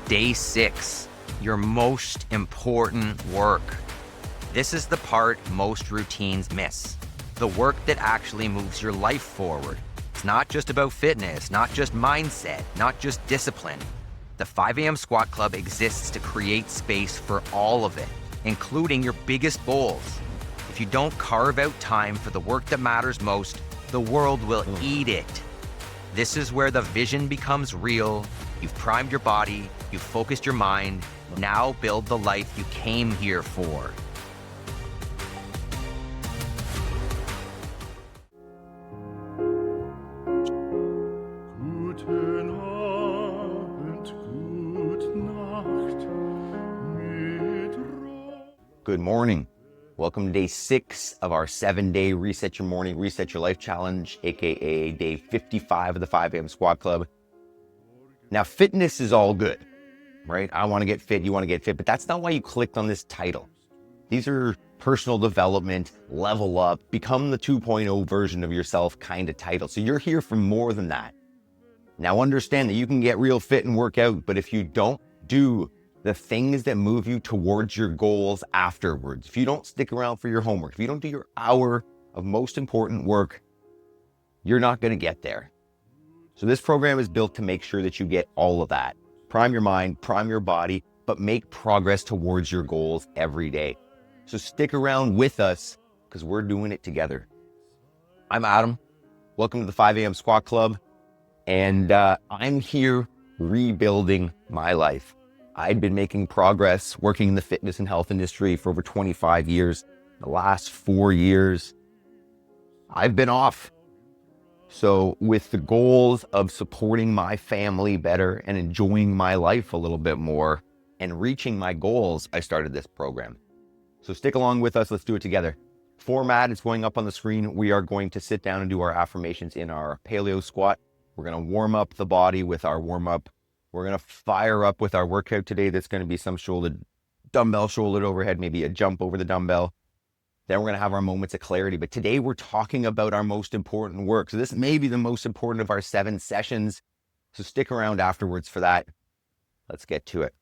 Day 6, your most important work. This is the part most routines miss. The work that actually moves your life forward. It's not just about fitness, not just mindset, not just discipline. The 5 a.m. Squat Club exists to create space for all of it, including your biggest goals. If you don't carve out time for the work that matters most, the world will eat it. This is where the vision becomes real. You've primed your body, you've focused your mind. Now build the life you came here for. Guten Abend, gute Nacht, mit Good morning. Welcome to day 6 of our 7-day Reset Your Morning, Reset Your Life Challenge, aka day 55 of the 5 a.m. Squat Club. Now, fitness is all good, right? I want to get fit, you want to get fit, but that's not why you clicked on this title. These are personal development, level up, become the 2.0 version of yourself kind of title. So you're here for more than that. Now understand that you can get real fit and work out, but if you don't do the things that move you towards your goals afterwards, if you don't stick around for your homework, if you don't do your hour of most important work, you're not going to get there. So this program is built to make sure that you get all of that. Prime your mind, prime your body, but make progress towards your goals every day. So stick around with us because we're doing it together. I'm Adam. Welcome to the 5 a.m. Squat Club. And I'm here rebuilding my life. I'd been making progress working in the fitness and health industry for over 25 years. The last 4 years, I've been off. So with the goals of supporting my family better and enjoying my life a little bit more and reaching my goals, I started this program. So stick along with us. Let's do it together. Format is going up on the screen. We are going to sit down and do our affirmations in our paleo squat. We're going to warm up the body with our warm up. We're going to fire up with our workout today. That's going to be some dumbbell shouldered overhead, maybe a jump over the dumbbell. Then we're going to have our moments of clarity. But today we're talking about our most important work. So this may be the most important of our 7 sessions. So stick around afterwards for that. Let's get to it.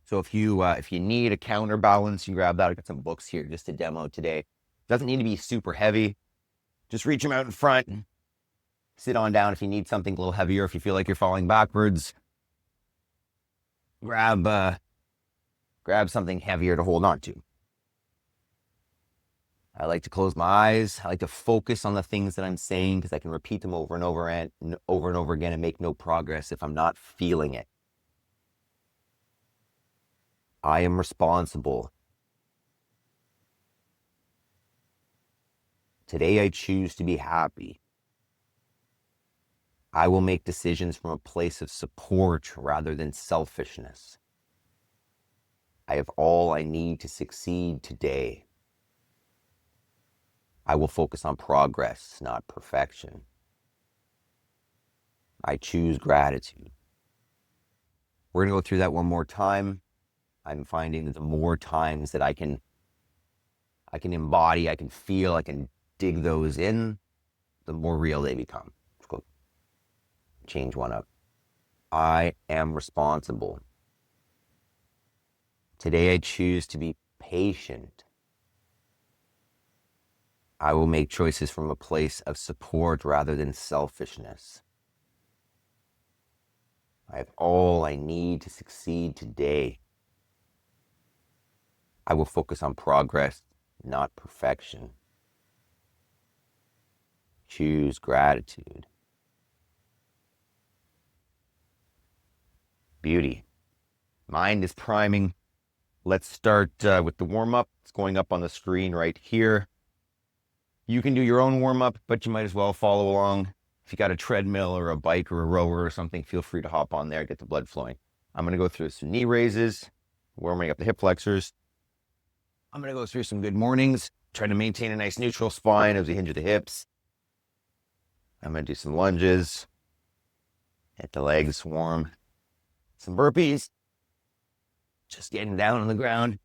So if you need a counterbalance, you grab that. I've got some books here just to demo today. Doesn't need to be super heavy. Just reach them out in front. Sit on down if you need something a little heavier. If you feel like you're falling backwards, grab something heavier to hold on to. I like to close my eyes. I like to focus on the things that I'm saying because I can repeat them over and over again and make no progress if I'm not feeling it. I am responsible. Today I choose to be happy. I will make decisions from a place of support rather than selfishness. I have all I need to succeed today. I will focus on progress, not perfection. I choose gratitude. We're going to go through that one more time. I'm finding that the more times that I can embody, I can feel, I can dig those in, the more real they become. Let's go change one up. I am responsible. Today I choose to be patient. I will make choices from a place of support rather than selfishness. I have all I need to succeed today. I will focus on progress, not perfection. Choose gratitude. Beauty. Mind is priming. Let's start with the warm-up. It's going up on the screen right here. You can do your own warm-up, but you might as well follow along. If you got a treadmill or a bike or a rower or something, feel free to hop on there, get the blood flowing. I'm going to go through some knee raises, warming up the hip flexors. I'm going to go through some good mornings, trying to maintain a nice neutral spine as we hinge at the hips. I'm going to do some lunges, get the legs warm. Some burpees, just getting down on the ground,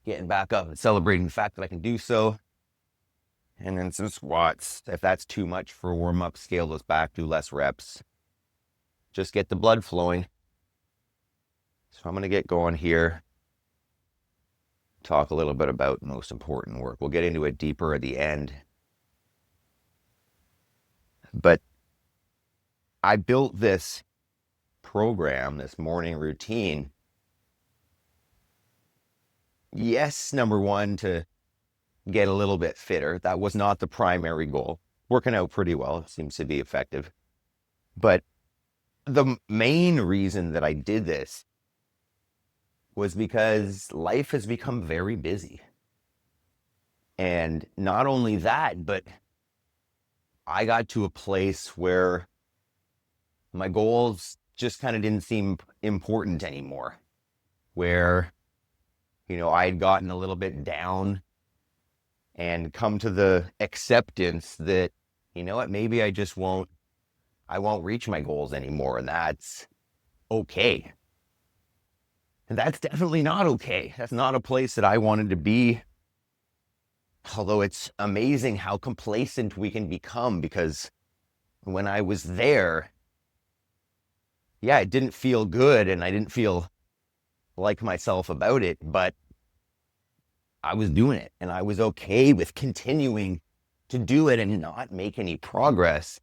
getting back up and celebrating the fact that I can do so. And then some squats. If that's too much for a warm-up, scale those back, do less reps. Just get the blood flowing. So I'm going to get going here, talk a little bit about most important work. We'll get into it deeper at the end. But I built this program, this morning routine. Yes, number one, to get a little bit fitter. That was not the primary goal. Working out pretty well. It seems to be effective. But the main reason that I did this was because life has become very busy. And not only that, but I got to a place where my goals just kind of didn't seem important anymore. Where, I had gotten a little bit down and come to the acceptance that, maybe I won't reach my goals anymore, and that's okay. And that's definitely not okay. That's not a place that I wanted to be. Although it's amazing how complacent we can become, because when I was there, yeah, it didn't feel good and I didn't feel like myself about it, but I was doing it and I was okay with continuing to do it and not make any progress.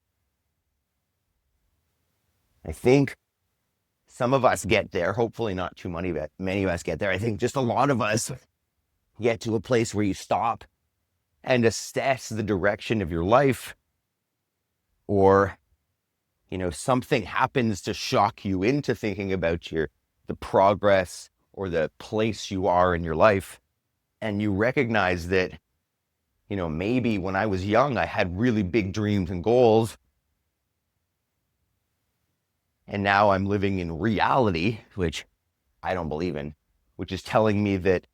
I think some of us get there, hopefully not too many of us get there. I think just a lot of us get to a place where you stop and assess the direction of your life, or, something happens to shock you into thinking about the progress or the place you are in your life. And you recognize that, maybe when I was young, I had really big dreams and goals. And now I'm living in reality, which I don't believe in, which is telling me that,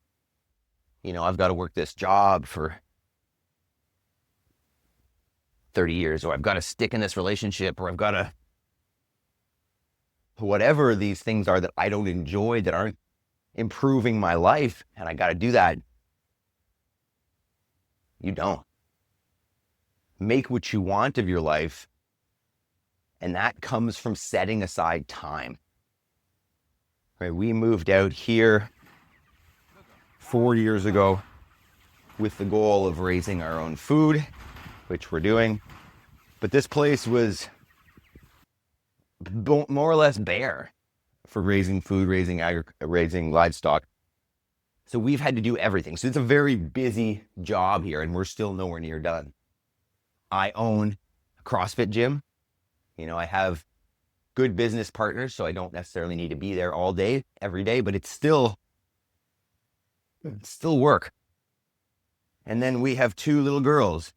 I've got to work this job for 30 years, or I've got to stick in this relationship, or I've got to, whatever these things are that I don't enjoy, that aren't improving my life, and I got to do that. You don't. Make what you want of your life. And that comes from setting aside time. Right? We moved out here 4 years ago with the goal of raising our own food, which we're doing. But this place was more or less bare for raising food, raising livestock. So we've had to do everything. So it's a very busy job here, and we're still nowhere near done. I own a CrossFit gym. I have good business partners, so I don't necessarily need to be there all day, every day, but it's still work. And then we have 2 little girls.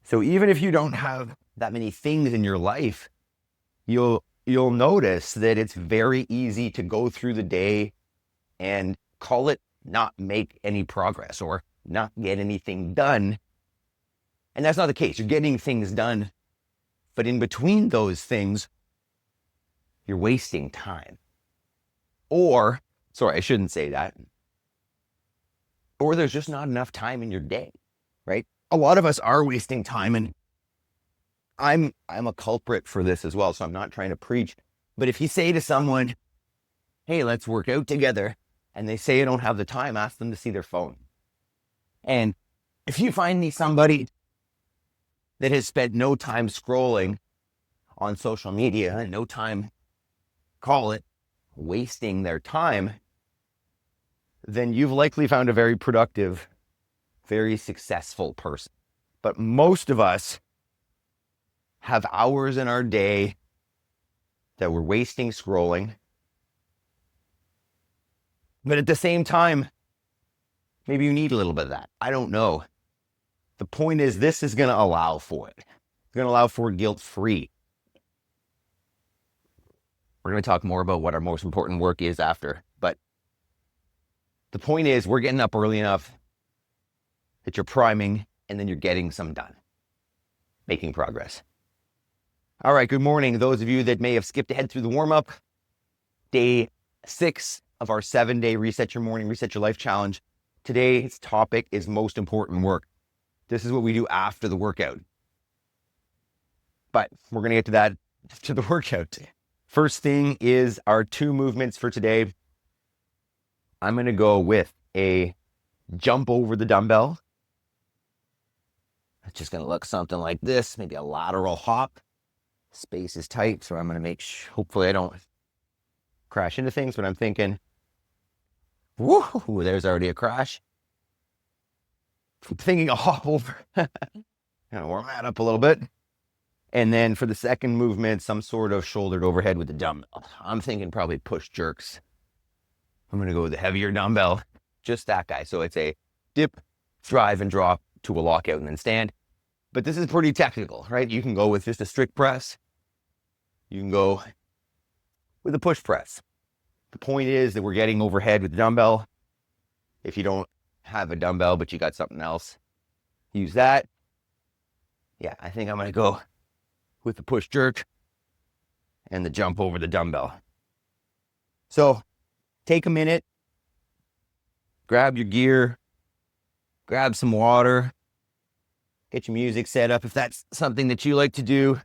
So even if you don't have that many things in your life, you'll notice that it's very easy to go through the day and call it not make any progress or not get anything done. And that's not the case. You're getting things done. But in between those things, you're wasting time. Or, sorry, I shouldn't say that. Or there's just not enough time in your day, right? A lot of us are wasting time, and I'm a culprit for this as well, so I'm not trying to preach. But if you say to someone, hey, let's work out together, and they say I don't have the time, ask them to see their phone. And if you find me somebody that has spent no time scrolling on social media and no time, call it, wasting their time, then you've likely found a very productive, very successful person. But most of us have hours in our day that we're wasting scrolling. But at the same time, maybe you need a little bit of that. I don't know. The point is, this is going to allow for it. It's going to allow for guilt-free. We're going to talk more about what our most important work is after. But the point is, we're getting up early enough that you're priming and then you're getting some done, making progress. All right, good morning. Those of you that may have skipped ahead through the warm-up, day 6 of our 7-day Reset Your Morning, Reset Your Life challenge. Today's topic is most important work. This is what we do after the workout. But we're going to get to that, to the workout First thing is our 2 movements for today. I'm going to go with a jump over the dumbbell. It's just going to look something like this, maybe a lateral hop. Space is tight, so I'm going to make sure, hopefully I don't crash into things, but I'm thinking, whoo, there's already a crash. I'm thinking a hop over. Gonna warm that up a little bit. And then for the second movement, some sort of shouldered overhead with the dumbbell. I'm thinking probably push jerks. I'm going to go with the heavier dumbbell, just that guy. So it's a dip, drive, and drop to a lockout and then stand. But this is pretty technical, right? You can go with just a strict press. You can go with a push press. The point is that we're getting overhead with the dumbbell. If you don't have a dumbbell, but you got something else, use that. Yeah, I think I'm going to go with the push jerk and the jump over the dumbbell. So take a minute, grab your gear, grab some water, get your music set up if that's something that you like to do.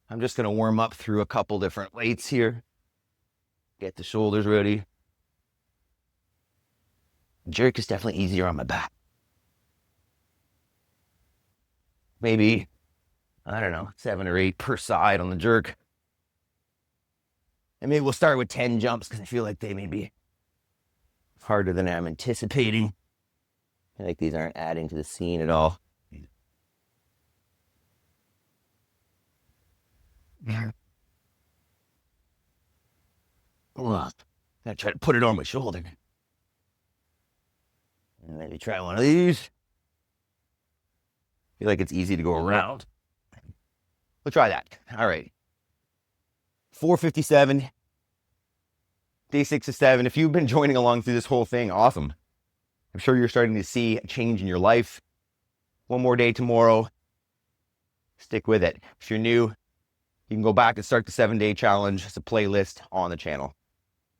I'm just going to warm up through a couple different weights here. Get the shoulders ready. Jerk is definitely easier on my back. Maybe, I don't know, 7 or 8 per side on the jerk. And maybe we'll start with 10 jumps because I feel like they may be harder than I'm anticipating. I feel like these aren't adding to the scene at all. Well, gotta try to put it on my shoulder. And maybe try one of these. Feel like it's easy to go around. We'll try that. All right. 4:57. Day 6 of 7. If you've been joining along through this whole thing, awesome. I'm sure you're starting to see a change in your life. One more day tomorrow. Stick with it. If you're new, you can go back and start the 7-day challenge. It's a playlist on the channel.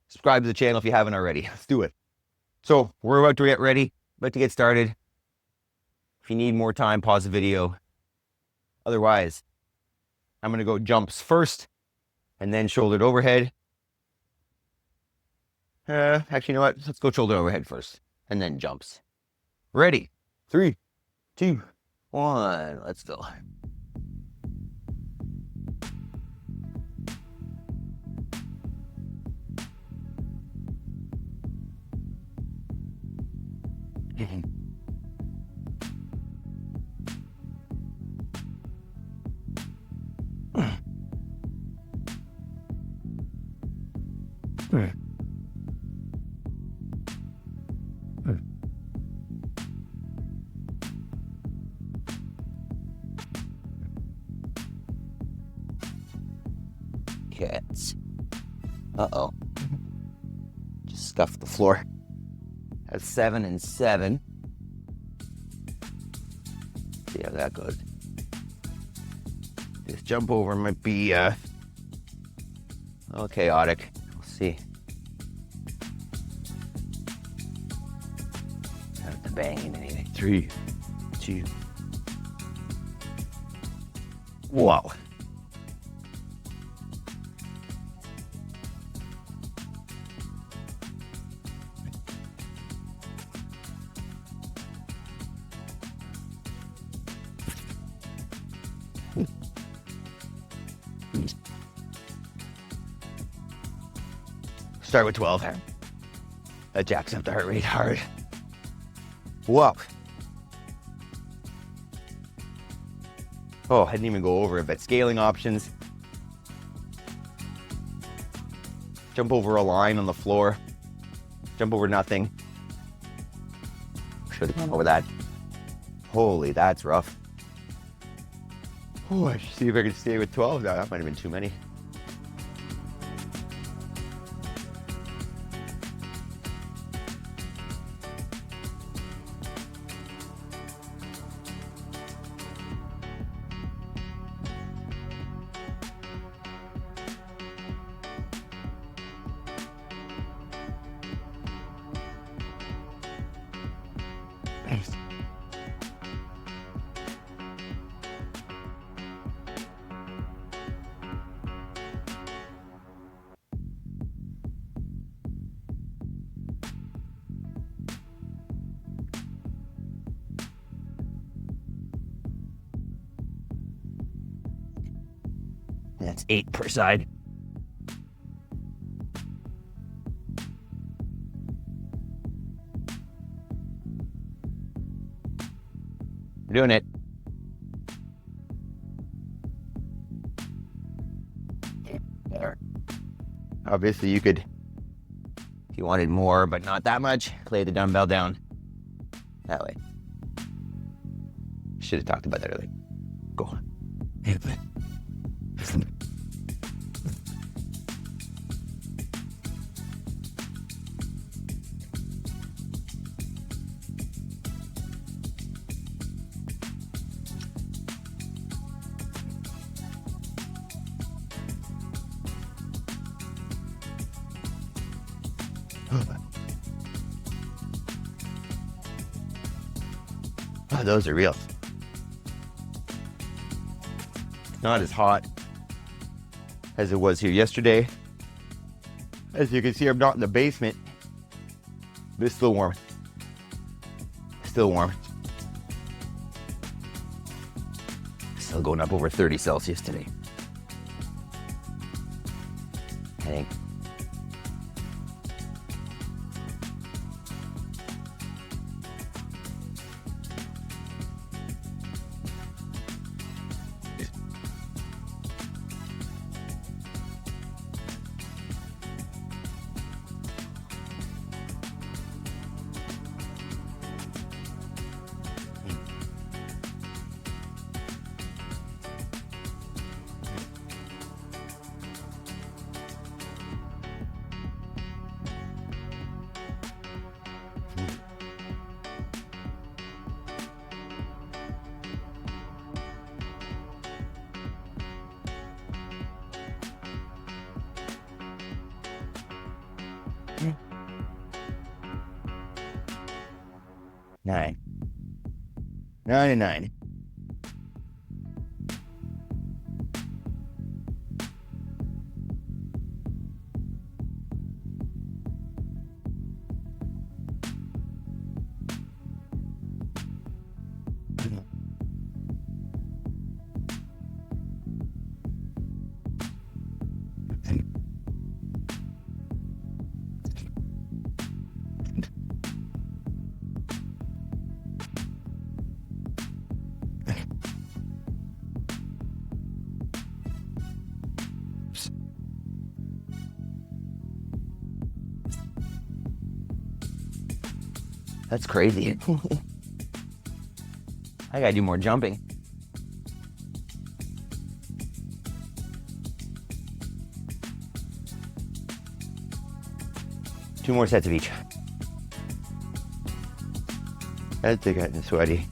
Subscribe to the channel if you haven't already. Let's do it. So we're about to get ready, about to get started. If you need more time, pause the video. Otherwise, I'm going to go jumps first and then shouldered overhead. Actually, you know what? Let's go shoulder overhead first and then jumps. Ready? 3, 2, 1. Let's go. Cats. Uh-oh. Just scuffed the floor. That's 7 and 7. See how that goes. This jump over might be a little chaotic. We'll see. Not the banging anything. 3, 2. Wow. Start with 12. That jacks up the heart rate hard. Whoa. Oh, I didn't even go over it, but scaling options. Jump over a line on the floor. Jump over nothing. Should have gone over that. Holy, that's rough. Oh, I should see if I can stay with 12. No, that might have been too many. That's 8 per side. We're doing it. There. Obviously, you could, if you wanted more, but not that much, lay the dumbbell down that way. Should have talked about that earlier. Go on. Oh, those are real. Not as hot as it was here yesterday. As you can see, I'm not in the basement, but it's still warm. Still warm. Still going up over 30 Celsius today, I think. Nine. 9 and 9. That's crazy. I gotta do more jumping. Two more sets of each. That's getting sweaty.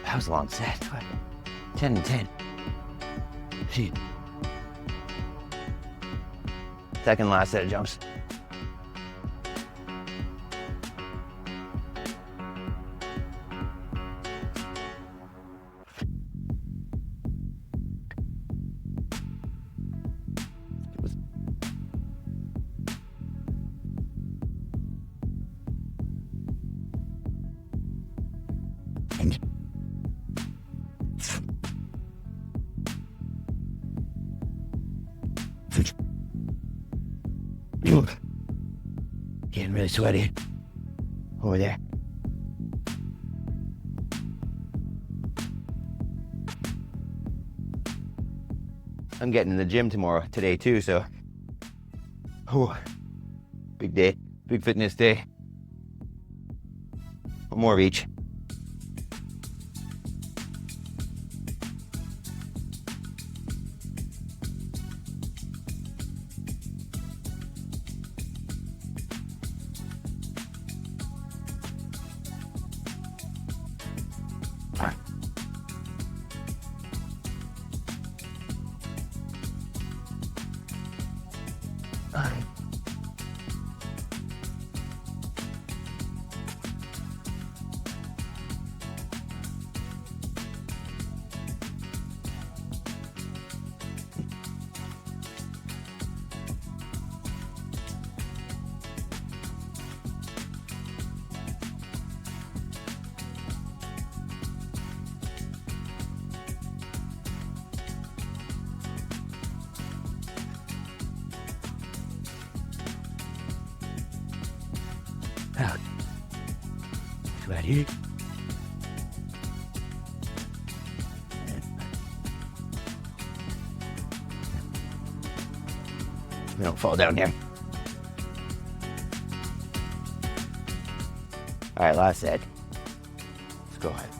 That was a long set. 10 and 10. Shoot. Second last set of jumps. Getting really sweaty over there. I'm getting in the gym today too, so big day, big fitness day. One more of each. Right here. We don't fall down here. All right, last set. Let's go ahead.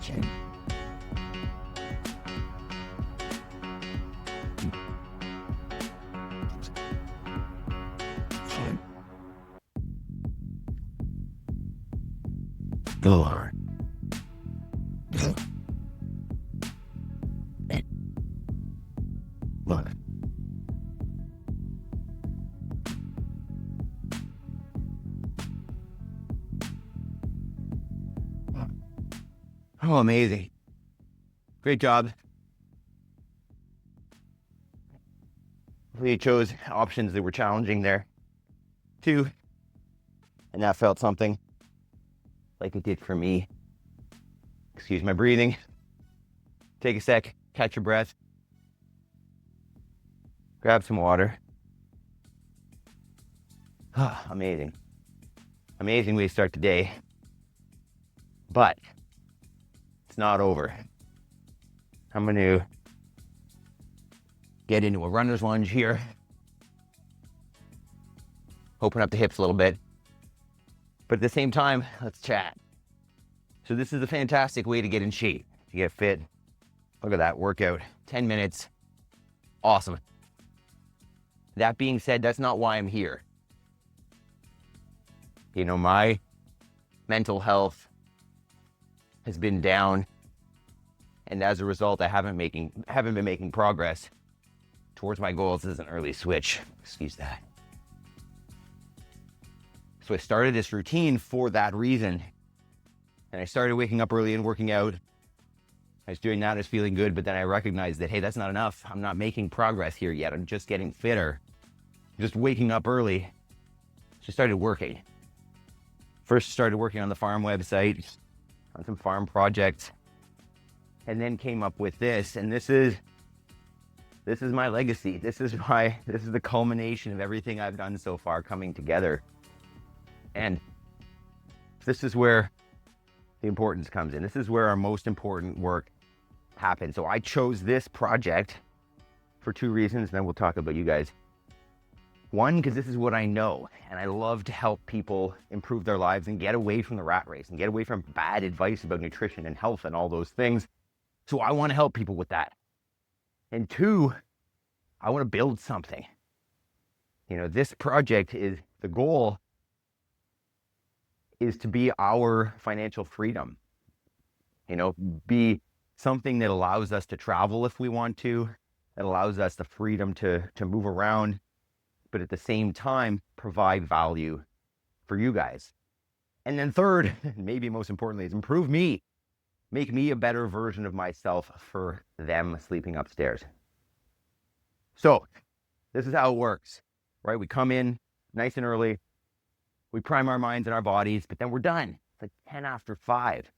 Okay. Go hard. Look. Oh, amazing. Great job. We chose options that were challenging there too. And that felt something like it did for me. Excuse my breathing. Take a sec, catch your breath. Grab some water. Amazing. Amazing way to start the day. But it's not over. I'm going to get into a runner's lunge here. Open up the hips a little bit. But at the same time, let's chat. So this is a fantastic way to get in shape, to get fit. Look at that workout, 10 minutes, awesome. That being said, that's not why I'm here. You know, my mental health has been down, and as a result, I haven't been making progress towards my goals as an early switch. Excuse that. So I started this routine for that reason. And I started waking up early and working out. I was doing that, I was feeling good, but then I recognized that, hey, that's not enough. I'm not making progress here yet. I'm just getting fitter. Just waking up early. So I started working. First started working on the farm website, on some farm projects, and then came up with this. And this is my legacy. This is the culmination of everything I've done so far coming together. And this is where the importance comes in. This is where our most important work happens. So I chose this project for two reasons, and then we'll talk about you guys. One, because this is what I know, and I love to help people improve their lives and get away from the rat race and get away from bad advice about nutrition and health and all those things. So I want to help people with that. And two, I want to build something. You know, this project is, the goal is to be our financial freedom. You know, be something that allows us to travel if we want to, that allows us the freedom to move around, but at the same time, provide value for you guys. And then third, maybe most importantly, is improve me. Make me a better version of myself for them sleeping upstairs. So this is how it works, right? We come in nice and early. We prime our minds and our bodies, but then we're done. It's like 10 after 5.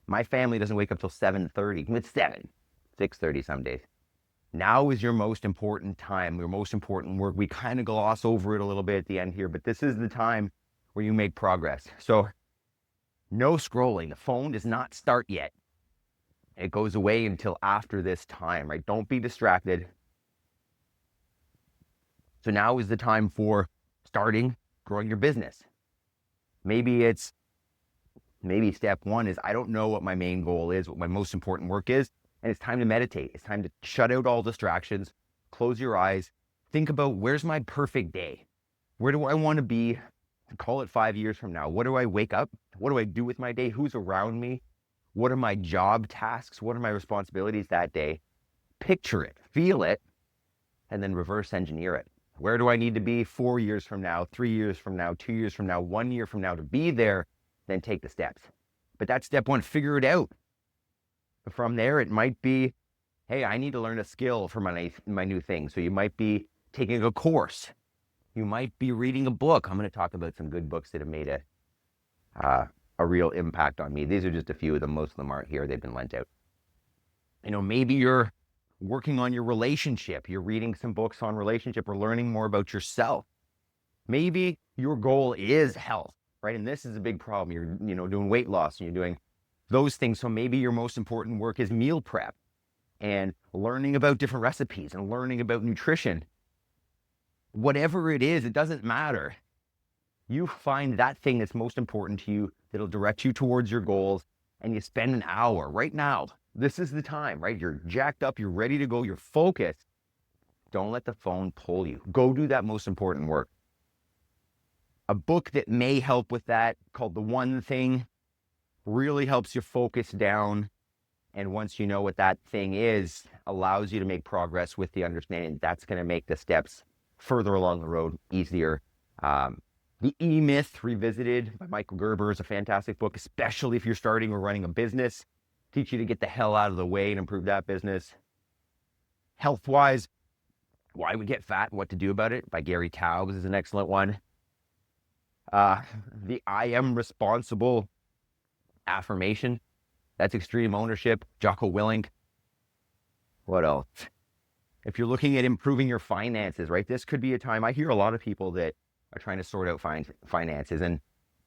My family doesn't wake up till 7:30. It's 7, 6:30 some days. Now is your most important time, your most important work. We kind of gloss over it a little bit at the end here, but this is the time where you make progress. So no scrolling. The phone does not start yet. It goes away until after this time, right? Don't be distracted. So now is the time for starting growing your business. Maybe step one is, I don't know what my main goal is, what my most important work is, and it's time to meditate. It's time to shut out all distractions, close your eyes, think about, where's my perfect day? Where do I want to be? Call it 5 years from now. What do I wake up? What do I do with my day? Who's around me? What are my job tasks? What are my responsibilities that day? Picture it, feel it, and then reverse engineer it. Where do I need to be 4 years from now, 3 years from now, 2 years from now, 1 year from now to be there? Then take the steps. But that's step one, figure it out. From there, it might be, hey, I need to learn a skill for my new thing. So you might be taking a course. You might be reading a book. I'm going to talk about some good books that have made a real impact on me. These are just a few of them. Most of them aren't here. They've been lent out. Maybe you're working on your relationship. You're reading some books on relationship or learning more about yourself. Maybe your goal is health, right? And this is a big problem. You're doing weight loss and you're doing those things. So maybe your most important work is meal prep and learning about different recipes and learning about nutrition. Whatever it is, it doesn't matter. You find that thing that's most important to you, that'll direct you towards your goals, and you spend an hour right now. This is the time, right? You're jacked up, you're ready to go, you're focused. Don't let the phone pull you. Go do that most important work. A book that may help with that, called The One Thing, really helps you focus down. And once you know what that thing is, allows you to make progress with the understanding that's going to make the steps further along the road easier. The E-Myth Revisited by Michael Gerber is a fantastic book, especially if you're starting or running a business. Teach you to get the hell out of the way and improve that business. Health-wise, Why We Get Fat and What to Do About It by Gary Taubes is an excellent one. The I Am Responsible affirmation, that's Extreme Ownership, Jocko Willink. What else? If you're looking at improving your finances, right? This could be a time. I hear a lot of people that are trying to sort out finances, and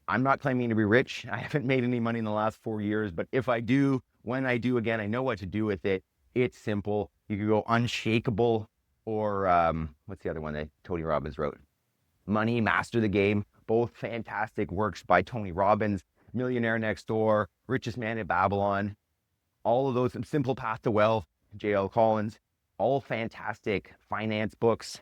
I'm not claiming to be rich. I haven't made any money in the last 4 years, but if I do, when I do again, I know what to do with it. It's simple. You can go Unshakable, or what's the other one that Tony Robbins wrote? Money, Master the Game. Both fantastic works by Tony Robbins. Millionaire Next Door, Richest Man in Babylon. All of those, Simple Path to Wealth, J.L. Collins. All fantastic finance books.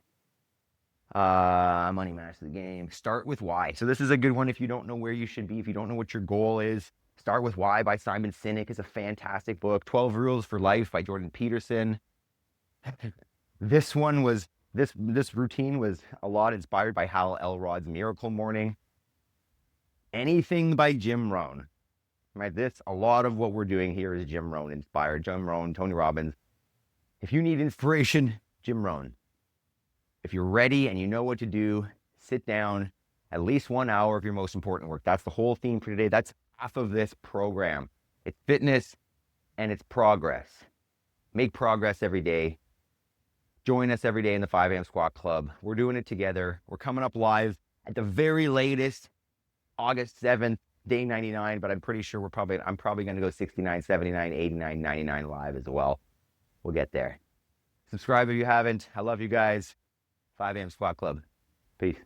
Money, Master the Game. Start with Why. So this is a good one if you don't know where you should be, if you don't know what your goal is. Start with Why by Simon Sinek is a fantastic book. 12 Rules for Life by Jordan Peterson. This routine was a lot inspired by Hal Elrod's Miracle Morning. Anything by Jim Rohn. Right? A lot of what we're doing here is Jim Rohn inspired. Jim Rohn, Tony Robbins. If you need inspiration, Jim Rohn. If you're ready and you know what to do, sit down at least 1 hour of your most important work. That's the whole theme for today. That's half of this program. It's fitness and it's progress. Make progress every day. Join us every day in the 5 a.m. Squat Club. We're doing it together. We're coming up live at the very latest, August 7th, day 99, but I'm pretty sure I'm probably going to go 69, 79, 89, 99 live as well. We'll get there. Subscribe if you haven't. I love you guys. 5 a.m. Squat Club. Peace.